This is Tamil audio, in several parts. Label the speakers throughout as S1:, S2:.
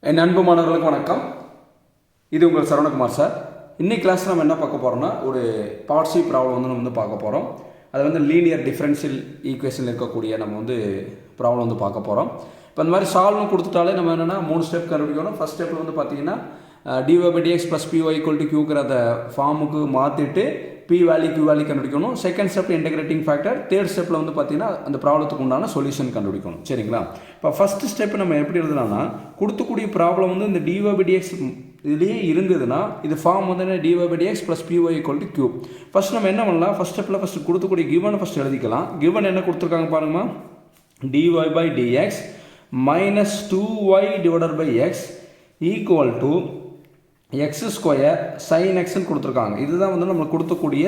S1: என் அன்பு மாணவர்களுக்கு வணக்கம். இது உங்கள் சரவணகுமார் சார். இன்னைக்கு கிளாஸ் நம்ம என்ன பார்க்க போகிறோம்னா, ஒரு பார்ட் சி ப்ராப்ளம் நம்ம பார்க்க போகிறோம். அது லீனியர் டிஃபரன்ஷியல் ஈக்குவேஷனில் இருக்கக்கூடிய நம்ம ப்ராப்ளம் பார்க்க போகிறோம். இப்போ இந்த மாதிரி சால்வ்னு கொடுத்துட்டாலே நம்ம என்னென்னா 3 ஸ்டெப் கண்டுபிடிக்கணும். ஃபஸ்ட் ஸ்டெப்பில் பார்த்தீங்கன்னா dy/dx + py = qங்கிற அந்த ஃபார்முக்கு மாற்றிட்டு p வேல்யூ q வேல்யூ கண்டுபிடிக்கணும். Second step integrating factor. Third ஸ்டெப்பில் பார்த்தீங்கன்னா அந்த ப்ராப்ளத்துக்கு உண்டான சொல்யூஷன் கண்டுபிடிக்கணும். சரிங்களா? இப்போ ஃபஸ்ட் ஸ்டெப் நம்ம எப்படி எழுதலாம்னா, கொடுத்துக்கூடிய ப்ராப்ளம் இந்த dy/dx இதுலேயே இருந்ததுன்னா இது form dy/dx + py = q. First நம்ம என்ன பண்ணலாம், ஃபஸ்ட் ஸ்டெப்பில் ஃபஸ்ட் கொடுத்துக்கூடிய கிவனை ஃபஸ்ட் எழுதிக்கலாம். கிவன் என்ன கொடுத்துருக்காங்க பாருங்கம்மா, dy/dx - 2y/x = x² sin x கொடுத்துருக்காங்க. இதுதான் நம்மளுக்கு கொடுத்தக்கூடிய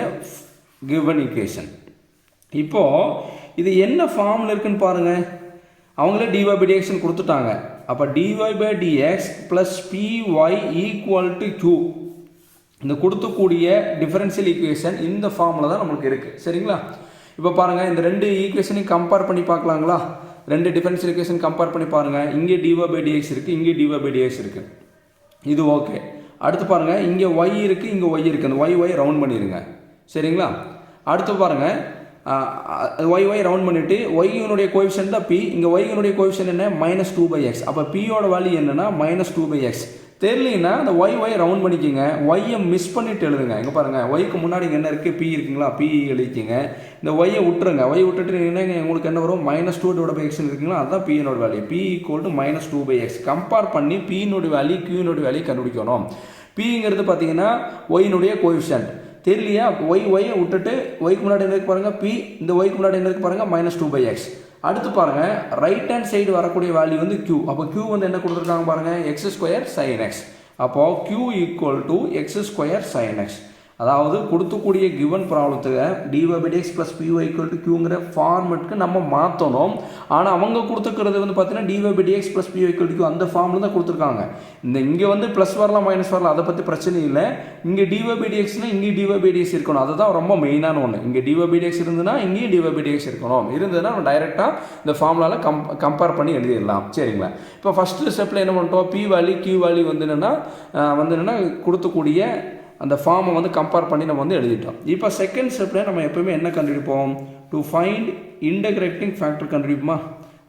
S1: கிவன் ஈக்குவேஷன். இப்போது இது என்ன ஃபார்மில் இருக்குன்னு பாருங்கள். அவங்களே dy/dx கொடுத்துட்டாங்க. அப்போ dy/dx + py = q. இந்த கொடுத்தக்கூடிய டிஃபரன்ஷியல் ஈக்குவேஷன் இந்த ஃபார்மில் தான் நம்மளுக்கு இருக்குது. சரிங்களா? இப்போ பாருங்கள், இந்த ரெண்டு ஈக்குவேஷனையும் கம்பேர் பண்ணி பார்க்கலாங்களா? ரெண்டு டிஃபரன்ஷியல் ஈக்குவேஷன் கம்பேர் பண்ணி பாருங்கள். இங்கே dy/dx இருக்குது, இங்கே dy/dx இருக்குது. இது ஓகே. அடுத்து பாருங்கள், இங்கே y இருக்குது, இங்கே y இருக்குது. அந்த y ரவுண்ட் பண்ணிடுங்க. சரிங்களா? அடுத்து பாருங்கள், y ரவுண்ட் பண்ணிவிட்டு y-னுடைய கோஎஃபிஷியன்ட் தான் p. இங்கே y-னுடைய கோஎஃபிஷியன்ட் என்ன, -2/x. அப்போ p-யோட வேல்யூ என்னென்னா -2/x. தெரியலனா அந்த y ரவுண்ட் பண்ணிக்கோங்க. y-யை மிஸ் பண்ணிட்டு எழுதுங்க. இங்கே பாருங்கள், y-க்கு முன்னாடி இங்கே என்ன இருக்குது, p இருக்குங்களா, p எழுதிக்கிங்க. இந்த y-யை விட்டுருங்க. y விட்டுட்டு என்னங்க உங்களுக்கு என்ன வரும், -2/x இருக்குங்களா, அதுதான் p-னோட வேல்யூ. p = -2/x. கம்பேர் பண்ணி p-னுடைய வேல்யூ q-னுடைய வேல்யூ கண்டுபிடிக்கணும். p-ங்கிறது பார்த்தீங்கன்னா y-னுடைய கோஎஃபிஷியன்ட். தெரியலையா? y-யை விட்டுட்டு y-க்கு முன்னாடி என்ன இருக்கு பாருங்கள், p. இந்த y-க்கு முன்னாடி என்ன இருக்கு பாருங்கள், -2/x. அடுத்து பாருங்கள், ரைட் ஹேண்ட் சைடு வரக்கூடிய வேல்யூ q. அப்போ q என்ன கொடுத்துருக்காங்க பாருங்கள், x² sin x. அப்போது q = x² sin x. அதாவது கொடுத்துக்கூடிய கிவன் ப்ராப்ளத்துக்கு dy/dx + py = qங்கிற ஃபார்மெட்டுக்கு நம்ம மாற்றணும். ஆனால் அவங்க கொடுத்துக்கிறது பார்த்தீங்கன்னா dy/dx + py = q அந்த ஃபார்மில் தான் கொடுத்துருக்காங்க. இங்கே ப்ளஸ் வரலாம் மைனஸ் வரலாம், அதை பற்றி பிரச்சனை இல்லை. இங்கே dy/dxனா இங்கே dy/dx இருக்கணும். அதுதான் ரொம்ப மெயினான ஒன்று. இங்கே dy/dx இருந்ததுன்னா இங்கேயும் dy/dx இருக்கணும். இருந்ததுன்னா நம்ம டைரெக்டாக இந்த ஃபார்முலாவில் கம்பேர் பண்ணி எழுதிடலாம். சரிங்களா? இப்போ ஃபஸ்ட்டு ஸ்டெப்பில் என்ன பண்ணிட்டோம், p வேல்யூ q வேல்யூ என்னென்னா கொடுத்துக்கூடிய அந்த ஃபார்மை கம்பேர் பண்ணி நம்ம எழுதிட்டோம். இப்போ செகண்ட் ஸ்டெப்பில் நம்ம எப்பவுமே என்ன கண்டுபிடிப்போம், டு ஃபைண்ட் இன்டகிரேட்டிங் ஃபேக்டர் கண்டுபிடிப்போமா.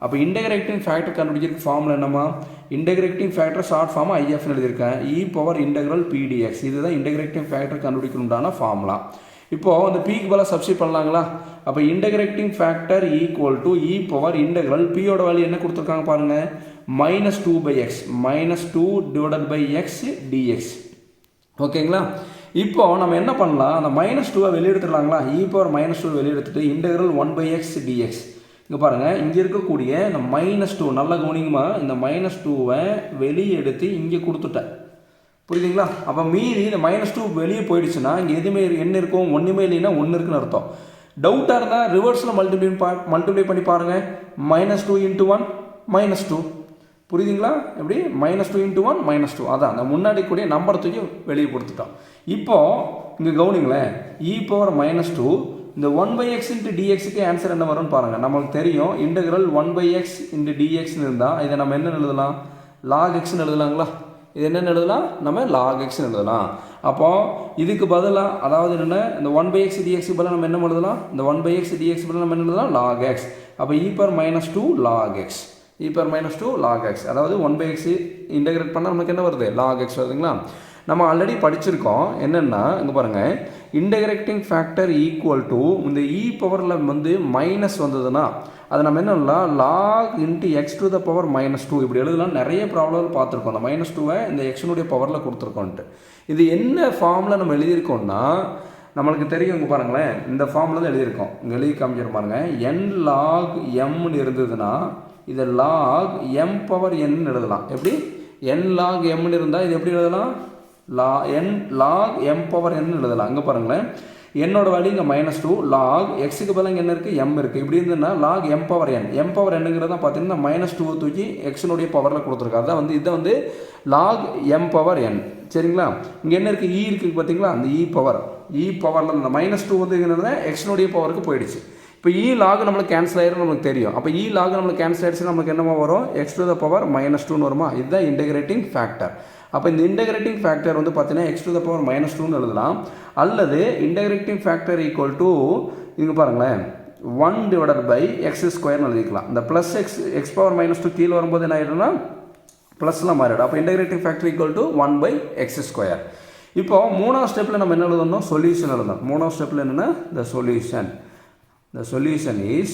S1: அப்போ இன்டகிரேட்டிங் ஃபேக்டர் கண்டுபிடிக்கிறதுக்கு ஃபார்மில் என்னம்மா, இன்டகிரேட்டிங் ஃபேக்டர் ஷார்ட் ஃபார்ம் IFன்னு எழுதியிருக்கேன், e∫pdx. இதுதான் இன்டகிரேட்டிங் ஃபேக்டர் கண்டுபிடிக்கணும்டான ஃபார்முலா. இப்போது அந்த pக்கு பதிலாக சப்ஸ்டிட் பண்ணலாங்களா? அப்போ இன்டகிரேட்டிங் ஃபேக்டர் = p-யோட வேல்யூ என்ன கொடுத்துருக்காங்க பாருங்கள், -2/x -2/x dx. ஓகேங்களா? இப்போ நம்ம என்ன பண்ணலாம், அந்த -2 வெளியெடுத்துடலாங்களா? e⁻−2 வெளியெடுத்துட்டு ∫1/x dx. இங்கே பாருங்கள், இங்கே இருக்கக்கூடிய இந்த -2 நல்ல கவனிங்கம்மா. இந்த -2வை வெளியே எடுத்து இங்கே கொடுத்துட்டேன். புரியுதுங்களா? அப்போ மீறி இந்த -2 வெளியே போயிடுச்சுன்னா இங்கே எதுவுமே என்ன இருக்கும், ஒன்றுமே இல்லைன்னா 1 இருக்குன்னு அர்த்தம். டவுட்டாக இருந்தால் ரிவர்ஸில் மல்டிப்ளை பண்ணி பாருங்கள். -2 × 1 -2. புரியுதுங்களா? எப்படி -2 × 1 -2. அதான் அந்த முன்னாடி கூடிய நம்பர் தூக்கி வெளியே கொடுத்துட்டோம். இப்போது இங்கே கவனிங்களேன், e⁻−2 இந்த 1/x × dxக்கு ஆன்சர் என்ன வரும்னு பாருங்கள். நமக்கு தெரியும் ∫1/x × dxன்னு இருந்தால் இதை நம்ம என்ன எழுதலாம், log xன்னு எழுதலாங்களா? இது என்னென்னு எழுதலாம், நம்ம log xன்னு எழுதலாம். அப்போது இதுக்கு பதிலாக, அதாவது என்னென்ன, இந்த 1/x dxக்கு பதிலாக நம்ம என்ன எழுதலாம், இந்த 1/x dx பதிலாக நம்ம என்ன எழுதலாம், log x. அப்போ e⁻−2 log x, e⁻−2 log x. அதாவது 1/x இன்டகிரேட் பண்ணால் நமக்கு என்ன வருது, log x வருதுங்களா? நம்ம ஆல்ரெடி படிச்சிருக்கோம். என்னென்னா இங்கே பாருங்கள், இன்டகிரேட்டிங் ஃபேக்டர் = இந்த e பவரில் மைனஸ் வந்ததுன்னா அதை நம்ம என்ன பண்ணலாம், log × x⁻−2 இப்படி எழுதலாம். நிறைய ப்ராப்ளம் பார்த்துருக்கோம். அந்த -2வை இந்த x-னுடைய பவரில் கொடுத்துருக்கோன்ட்டு. இது என்ன ஃபார்மில் நம்ம எழுதியிருக்கோம்னா நம்மளுக்கு தெரியும். இங்கே பாருங்களேன், இந்த ஃபார்மில் தான் எழுதியிருக்கோம். இங்கே எழுதி காமிச்சிரு பாருங்கள். n log mன்னு இருந்ததுன்னா இதை log m⁻n எழுதலாம். எப்படி n log mன்னு இருந்தால் இது எப்படி எழுதலாம், n log m⁻n எழுதலாம். அங்கே பாருங்களேன், என்னோட வேல்யூ இங்கே -2 log xக்கு பதிலாக இங்கே என்ன இருக்குது, m இருக்குது. இப்படி இருந்ததுன்னா log m⁻n. m⁻nங்கிறது தான் பார்த்தீங்கன்னா -2 தூக்கி x-னுடைய பவரில் கொடுத்துருக்காரு. அதான் இதை log m⁻n. சரிங்களா? இங்கே என்ன இருக்குது, e இருக்குது பார்த்தீங்களா, அந்த e பவரில் இந்த -2 என்னன்னா x-னுடைய பவருக்கு போயிடுச்சு. இப்போ இ லாக் நம்மளுக்கு கேன்சல் ஆயிரும் நமக்கு தெரியும். அப்போ இ லாக் நம்மளுக்கு கேன்சல் ஆயிடுச்சுன்னா நமக்கு என்னமா வரும், எக்ஸ் டு த பவர் -2 வருமா. இதுதான் இன்டகிரேட்டிங் ஃபேக்டர். அப்போ இந்த இன்டகிரேட்டிங் ஃபேக்டர் வந்து பார்த்தீங்கன்னா எக்ஸ் டு த பவர் -2 எழுதலாம். அல்லது இன்டகிரேட்டிங் ஃபேக்டர் ஈக்குவல் டு இங்கே பாருங்களேன் 1/x² எழுதிக்கலாம். இந்த ப்ளஸ் எக்ஸ் பவர் -2 கீழே வரும்போது என்ன ஆயிடும்னா ப்ளஸ்லாம் மாறிடும். அப்போ integrating factor equal to 1/x². இப்போ மூணாவது ஸ்டெப்பில் நம்ம என்ன எழுதணும், சொல்யூஷன் எழுதணும். மூணாவது ஸ்டெப்பில் என்னென்னா the solution is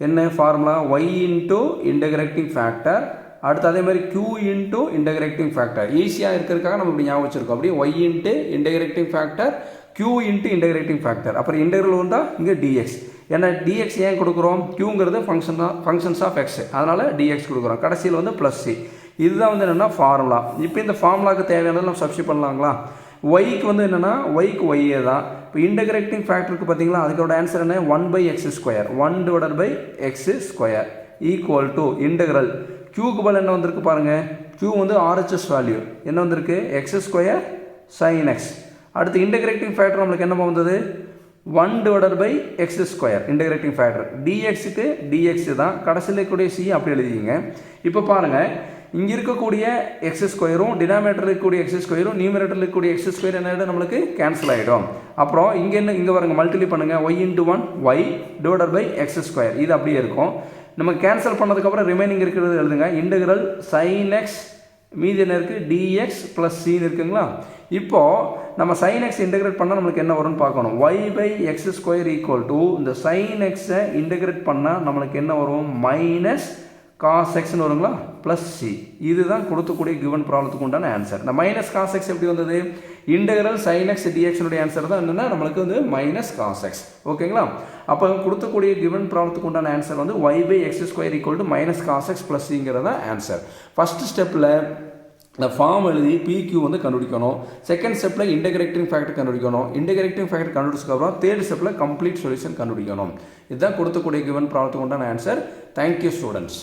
S1: என்ன formula, y into integrating factor, அடுத்து அதே மாதிரி q இன்ட்டு இன்டகிரேட்டிங் ஃபேக்டர். ஈஸியாக இருக்கிறதுக்காக நம்ம இப்படி ஞாபகம் வச்சுருக்கோம். அப்படியே y into integrating factor, q into integrating factor, அப்புறம் இன்டகிரல் வந்தால் இங்கே dx. ஏன்னா dx ஏன் கொடுக்குறோம், qங்கிறது ஃபங்க்ஷன்ஸ் ஆஃப் x, அதனால் dx கொடுக்குறோம். கடைசியில் வந்து ப்ளஸ் c. இதுதான் வந்து என்னென்னா ஃபார்முலா. இப்போ இந்த ஃபார்முலாவுக்கு தேவையானது நம்ம சப்ஸ்டிட் பண்ணலாங்களா. ஒய்க்கு வந்து என்னென்னா ஒய்க்கு ஒய்யே தான். இப்போ இன்டகிரேட்டிங் ஃபேக்டருக்கு பார்த்தீங்களா, அதுக்கோட ஆன்சர் என்ன, 1/x², 1/x² equal to integral க்யூக்கு பதில் என்ன வந்திருக்கு பாருங்கள், க்யூ வந்து RHS வேல்யூ என்ன வந்திருக்கு, x² sin x. அடுத்து இன்டகிரேட்டிங் ஃபேக்டர் நம்மளுக்கு என்னமா வந்தது, 1/x² இன்டகிரேட்டிங் ஃபேக்டர். dxக்கு dx தான், கடைசியில் இருக்கக்கூடிய c அப்படி எழுதிங்க. இப்போ பாருங்கள், இங்கே இருக்கக்கூடிய x²ம் டினாமினேட்டரில் இருக்கக்கூடிய x²ம் நியூமரேட்டரில் இருக்கக்கூடிய x² என்ன ஆகிடும், நம்மளுக்கு கேன்சல் ஆகிடும். அப்புறம் இங்கே என்ன, இங்கே பாருங்கள் மல்டிப்ளை பண்ணுங்கள், y × 1 y/x², இது அப்படியே இருக்கும். நம்ம கேன்சல் பண்ணதுக்கப்புறம் ரிமைனிங் இருக்கிறது எழுதுங்க. இன்டகிரல் sin x, மீதி என்ன இருக்குது, dx + c இருக்குங்களா. இப்போது நம்ம sin x இன்டகிரேட் பண்ணால் நம்மளுக்கு என்ன வரும்னு பார்க்கணும். y/x² ஈக்குவல் டு இந்த sin x-ஐ இன்டகிரேட் பண்ணால் நம்மளுக்கு என்ன வரும், -cos x வருங்களா, ப்ளஸ் c. இதுதான் கொடுக்கக்கூடிய கிவன் ப்ராப்ளத்துக்கு உண்டான ஆன்சர். இந்த -cos x எப்படி வந்தது, integral sin x dx answer தான் என்னென்னா நம்மளுக்கு வந்து -cos x. ஓகேங்களா. அப்போ கொடுக்கக்கூடிய கிவன் ப்ராப்ளத்துக்கு உண்டான ஆன்சர் வந்து y/x² equal to -cos x + c தான் ஆன்சர். ஃபஸ்ட் ஸ்டெப்பில் இந்த ஃபார்ம் எழுதி PQ வந்து கண்டுபிடிக்கணும். செகண்ட் ஸ்டெப்பில் இன்டகிரேட்டிங் ஃபேக்டர் கண்டுபிடிக்கணும். இன்டகிரேட்டிங் ஃபேக்டர் கண்டுபிடிச்சதுக்கப்புறம் தேர்ட் ஸ்டெப்பில் கம்ப்ளீட் சொல்யூஷன் கண்டுபிடிக்கணும். இதுதான் கொடுக்கக்கூடிய கிவன் ப்ராப்ளத்துக்கு உண்டான ஆன்சர். Thank you students.